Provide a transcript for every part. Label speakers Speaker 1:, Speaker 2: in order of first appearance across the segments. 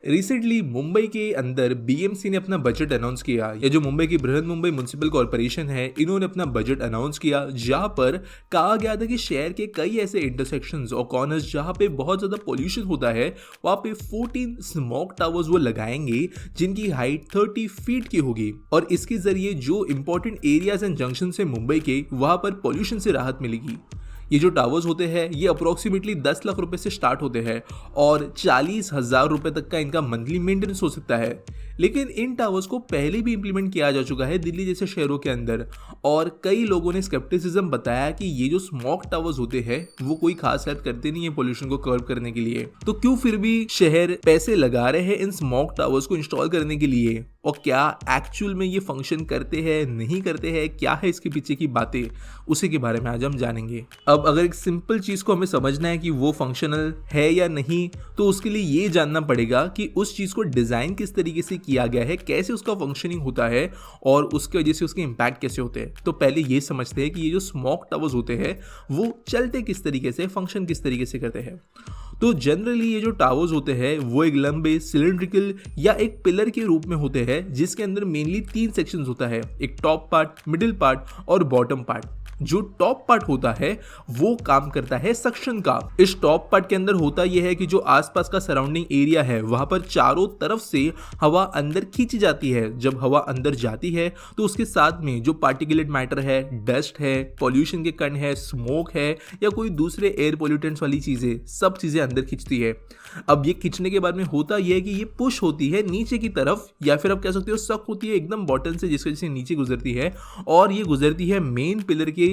Speaker 1: Recently Mumbai के अंदर BMC ने अपना बजट अनाउंस किया, या जो मुंबई की बृहन मुंबई म्युनिसिपल कॉर्पोरेशन है, इन्होंने अपना बजट अनाउंस किया, जहां पर कहा गया था कि शहर के कई ऐसे इंटरसेक्शंस और कॉर्नर्स जहां पे बहुत ज़्यादा पोल्यूशन होता है, वहां पे 14 स्मोक टावर्स वो लगाएंगे जिनकी हाइट 30 फीट की होगी। और इसके जरिए जो इंपॉर्टेंट एरियाज एंड जंक्शन है मुंबई के, वहां पर पोल्यूशन से राहत मिलेगी। ये जो टावर्स होते हैं ये अप्रोक्सीमेटली 10 लाख रुपए से स्टार्ट होते हैं और 40,000 रुपए तक का इनका मंथली मेंटेनेंस हो सकता है। लेकिन इन टावर्स को पहले भी इंप्लीमेंट किया जा चुका है दिल्ली जैसे शहरों के अंदर, और कई लोगों ने स्केप्टिसिज्म बताया कि ये जो स्मोक टावर्स होते हैं वो कोई खास हेल्प करते नहीं है पोल्यूशन को कर्व करने के लिए। तो क्यों फिर भी शहर पैसे लगा रहे हैं इन स्मोक टावर्स को इंस्टॉल करने के लिए, और क्या एक्चुअल में ये फंक्शन करते हैं नहीं करते हैं, क्या है इसके पीछे की बातें, उसी के बारे में आज हम जानेंगे। अब अगर एक सिंपल चीज को हमें समझना है कि वो फंक्शनल है या नहीं, तो उसके लिए ये जानना पड़ेगा कि उस चीज को डिजाइन किस तरीके से किया गया है, कैसे उसका फंक्शनिंग होता है और उसके वजह से उसके इम्पैक्ट कैसे होते हैं। तो पहले ये समझते हैं कि ये जो स्मोक टावर्स होते हैं वो चलते किस तरीके से, फंक्शन किस तरीके से करते हैं। तो जनरली ये जो टावर्स होते हैं वो एक लंबे सिलिंड्रिकल या एक पिलर के रूप में होते हैं, जिसके अंदर मेनली 3 सेक्शंस होता है, एक टॉप पार्ट, मिडिल पार्ट और बॉटम पार्ट। जो टॉप पार्ट होता है वो काम करता है सक्शन का। इस टॉप पार्ट के अंदर होता यह है कि जो आसपास का सराउंडिंग एरिया है वहां पर चारों तरफ से हवा अंदर खींची जाती है। जब हवा अंदर जाती है तो उसके साथ में जो पार्टिकुलेट मैटर है, डस्ट है, पॉल्यूशन के कण है, स्मोक है या कोई दूसरे एयर पोल्यूटेंट्स वाली चीजें, सब चीजें अंदर खींचती है। अब ये खींचने के बाद में होता यह है कि ये पुश होती है नीचे की तरफ, या फिर आप कह सकते हो सक होती है एकदम बॉटम से, जिसकी वजह से नीचे गुजरती है और ये गुजरती है मेन पिलर के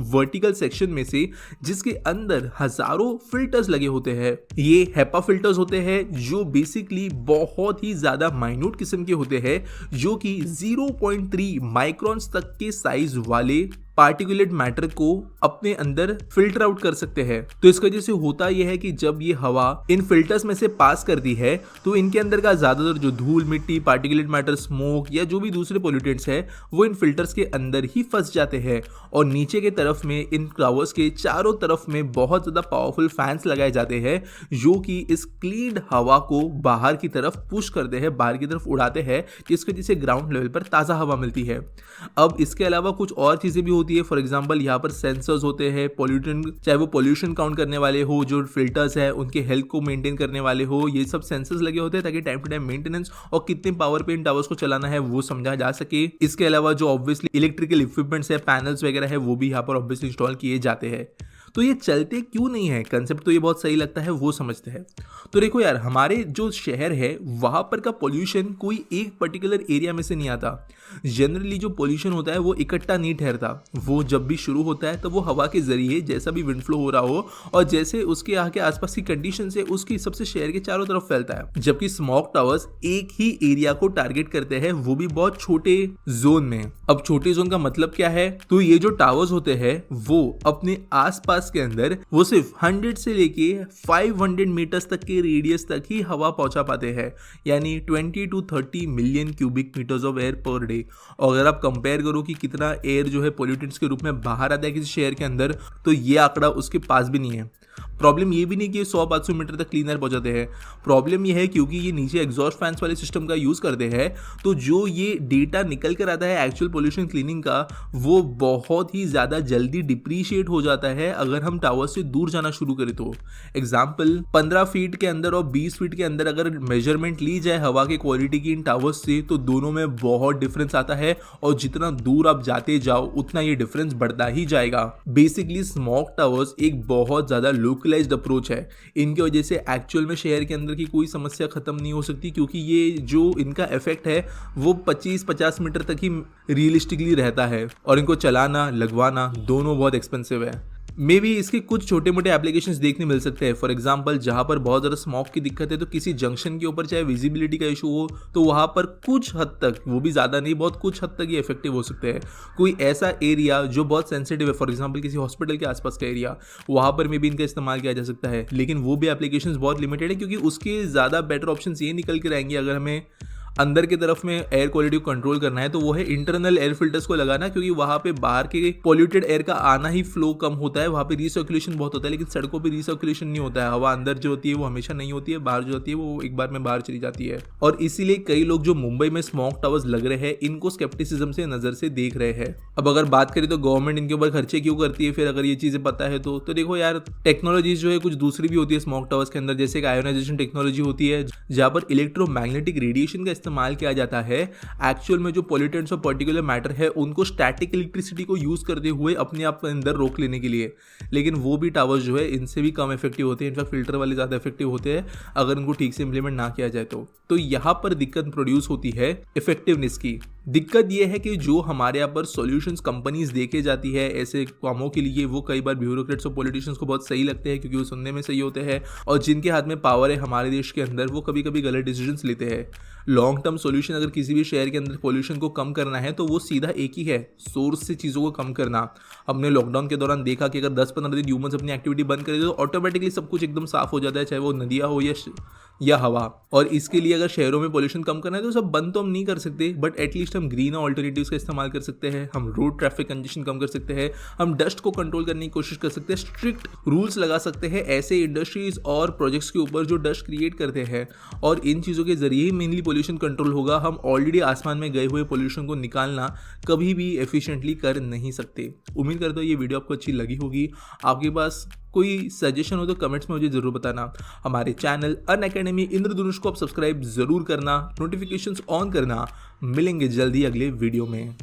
Speaker 1: वर्टिकल सेक्शन में से, जिसके अंदर हजारों फिल्टर्स लगे होते हैं। ये हेपा फिल्टर्स होते हैं जो बेसिकली बहुत ही ज्यादा माइन्यूट किस्म के होते हैं, जो कि 0.3 माइक्रॉन्स तक के साइज वाले पार्टिकुलेट मैटर को अपने अंदर फिल्टर आउट कर सकते हैं। तो इस वजह से होता यह है कि जब ये हवा इन फिल्टर्स में से पास करती है तो इनके अंदर का ज्यादातर जो धूल, मिट्टी, पार्टिकुलेट मैटर, स्मोक या जो भी दूसरे पोल्यूटेंट्स है वो इन फिल्टर्स के अंदर ही फंस जाते हैं। और नीचे के तरफ में इन टावर्स के चारों तरफ में बहुत ज्यादा पावरफुल फैंस लगाए जाते हैं, जो कि इस क्लीन हवा को बाहर की तरफ पुश करते हैं, बाहर की तरफ उड़ाते हैं, जिसकी वजह से ग्राउंड लेवल पर ताज़ा हवा मिलती है। अब इसके अलावा कुछ और चीज़ें भी होती है। फॉर एग्जांपल यहाँ पर सेंसर्स होते हैं, पोल्यूटेंट, चाहे वो पोल्यूशन काउंट करने वाले हो, जो फिल्टर्स है उनके हेल्थ को मेंटेन करने वाले हो, ये सब सेंसर्स लगे होते हैं ताकि टाइम टू टाइम मेंटेनेंस और कितने पावर पे इन टावर्स को चलाना है वो समझा जा सके। इसके अलावा जो ऑब्वियसली इलेक्ट्रिकल इक्विपमेंट्स है, पैनल्स वगैरह है, वो भी यहाँ पर ऑब्वियसली इंस्टॉल किए जाते हैं। तो ये चलते क्यों नहीं है, कंसेप्ट तो ये बहुत सही लगता है, वो समझते हैं। तो देखो यार, हमारे जो शहर है वहां पर का पोल्यूशन कोई एक पर्टिकुलर एरिया में से नहीं आता। जनरली जो पोल्यूशन होता है वो इकट्ठा नहीं ठहरता, वो जब भी शुरू होता है तो वो हवा के जरिए जैसा भी विंड फ्लो हो रहा हो और जैसे उसके यहाँ के आसपास की कंडीशन है उसके हिसाब से शहर के चारों तरफ फैलता है। जबकि स्मोक टावर्स एक ही एरिया को टारगेट करते हैं, वो भी बहुत छोटे जोन में। अब छोटे जोन का मतलब क्या है, तो ये जो टावर्स होते हैं वो अपने आसपास के अंदर वो सिर्फ 100 से लेके 500 मीटर्स तक के रेडियस तक ही हवा पहुंचा पाते हैं, यानी 20 to 30 million cubic metres of air per day. और अगर आप कंपेयर करो कि कितना एयर जो है पोल्यूटेंट्स के रूप में बाहर आता है किसी शहर के अंदर, तो ये आंकड़ा उसके पास भी नहीं है। प्रॉब्लम ये भी नहीं कि 100-500 मीटर तक क्लीन एयर पहुंचाते हैं, प्रॉब्लम ये है क्योंकि ये नीचे एग्जॉस्ट फैंस वाले सिस्टम का यूज़ करते हैं, तो जो ये डेटा निकल कर आता है एक्चुअल पोल्यूशन क्लीनिंग का, वो बहुत ही ज़्यादा जल्दी डिप्रीशिएट हो जाता है अगर हम टावर से दूर जाना शुरू करें तो। एग्जाम्पल, 15 फीट के अंदर और 20 फीट के अंदर अगर मेजरमेंट ली जाए हवा की क्वालिटी की इन टावर्स से, तो दोनों में बहुत डिफरेंस आता है और जितना दूर आप जाते जाओ उतना ये डिफरेंस बढ़ता ही जाएगा। बेसिकली स्मोक टावर्स एक बहुत ज़्यादा लोकलाइज्ड अप्रोच है, इनकी वजह से एक्चुअल में शहर के अंदर की कोई समस्या खत्म नहीं हो सकती, क्योंकि ये जो इनका इफेक्ट है वो 25-50 मीटर तक ही रियलिस्टिकली रहता है और इनको चलाना, लगवाना दोनों बहुत एक्सपेंसिव है। मे बी इसके कुछ छोटे मोटे एप्लीकेशंस देखने मिल सकते हैं। फॉर एग्जांपल, जहाँ पर बहुत ज़्यादा स्मोक की दिक्कत है तो किसी जंक्शन के ऊपर चाहे विजिबिलिटी का इशू हो तो वहाँ पर कुछ हद तक, वो भी ज़्यादा नहीं, बहुत कुछ हद तक ये इफेक्टिव हो सकते हैं। कोई ऐसा एरिया जो बहुत सेंसिटिव है, फॉर एग्जाम्पल किसी हॉस्पिटल के आसपास का एरिया, वहाँ पर मे बी इनका इस्तेमाल किया जा सकता है, लेकिन वो भी एप्लीकेशंस बहुत लिमिटेड है, क्योंकि उसके ज़्यादा बेटर ऑप्शन ये निकल कर आएंगे अगर हमें अंदर की तरफ में एयर क्वालिटी को कंट्रोल करना है तो वो है इंटरनल एयर फिल्टर्स को लगाना, क्योंकि वहां पे बाहर के पॉल्यूटेड एयर का आना ही फ्लो कम होता है, वहां पे रिसर्कुलेशन बहुत होता है। लेकिन सड़कों पे रिसर्कुलेशन नहीं होता है, हवा अंदर जो होती है वो हमेशा नहीं होती है, बाहर जो होती है वो एक बार में बाहर चली जाती है। और इसीलिए कई लोग जो मुंबई में स्मॉग टावर्स लग रहे हैं इनको स्केप्टिसिज्म से नजर से देख रहे हैं। अब अगर बात करें तो गवर्नमेंट इनके ऊपर खर्चे क्यों करती है, फिर अगर ये चीजें पता है तो देखो यार, टेक्नोलॉजीज जो है कुछ दूसरी भी होती है स्मॉग टावर्स के अंदर, जैसे एक आयोनाइजेशन टेक्नोलॉजी होती है जहां पर इलेक्ट्रोमैग्नेटिक रेडिएशन का इस्तेमाल किया जाता है एक्चुअल में जो पॉल्यूटेंट्स और पर्टिकुलर मैटर है उनको स्टैटिक इलेक्ट्रिसिटी को यूज करते हुए अपने आप अंदर रोक लेने के लिए। लेकिन वो भी टावर्स जो है इनसे भी कम इफेक्टिव होते हैं, इनफैक्ट फिल्टर वाले ज़्यादा इफेक्टिव होते हैं अगर उनको ठीक से इंप्लीमेंट ना किया जाए तो यहाँ पर दिक्कत प्रोड्यूस होती है इफेक्टिवनेस की। दिक्कत यह है कि जो हमारे यहाँ पर सॉल्यूशंस कंपनीज देके जाती है ऐसे कामों के लिए, वो कई बार ब्यूरोक्रेट्स और पॉलिटिशियंस को बहुत सही लगते हैं क्योंकि वो सुनने में सही होते हैं, और जिनके हाथ में पावर है हमारे देश के अंदर वो कभी कभी गलत डिसीजंस लेते हैं। लॉन्ग टर्म सॉल्यूशन अगर किसी भी शहर के अंदर पॉल्यूशन को कम करना है तो वो सीधा एक ही है, सोर्स से चीज़ों को कम करना। हमने लॉकडाउन के दौरान देखा कि अगर 10-15 दिन ह्यूमंस अपनी एक्टिविटी बंद करें तो ऑटोमेटिकली सब कुछ एकदम साफ हो जाता है, चाहे वो नदियाँ हो या हवा। और इसके लिए अगर शहरों में पॉल्यूशन कम करना है तो सब बंद तो हम नहीं कर सकते, बट एटलीस्ट हम ग्रीन ऑल्टरनेटिव्स का इस्तेमाल कर सकते हैं, हम रोड ट्रैफिक कंजेशन कम कर सकते हैं, हम डस्ट को कंट्रोल करने की कोशिश कर सकते हैं, स्ट्रिक्ट रूल्स लगा सकते हैं ऐसे इंडस्ट्रीज और प्रोजेक्ट्स के ऊपर जो डस्ट क्रिएट करते हैं, और इन चीज़ों के जरिए ही मेनली पॉल्यूशन कंट्रोल होगा। हम ऑलरेडी आसमान में गए हुए पॉल्यूशन को निकालना कभी भी एफिशिएंटली कर नहीं सकते। उम्मीद करता हूँ ये वीडियो आपको अच्छी लगी होगी। आपके पास कोई सजेशन हो तो कमेंट्स में मुझे जरूर बताना। हमारे चैनल अनअकैडमी इंद्रधनुष को आप सब्सक्राइब जरूर करना, नोटिफिकेशंस ऑन करना। मिलेंगे जल्दी अगले वीडियो में।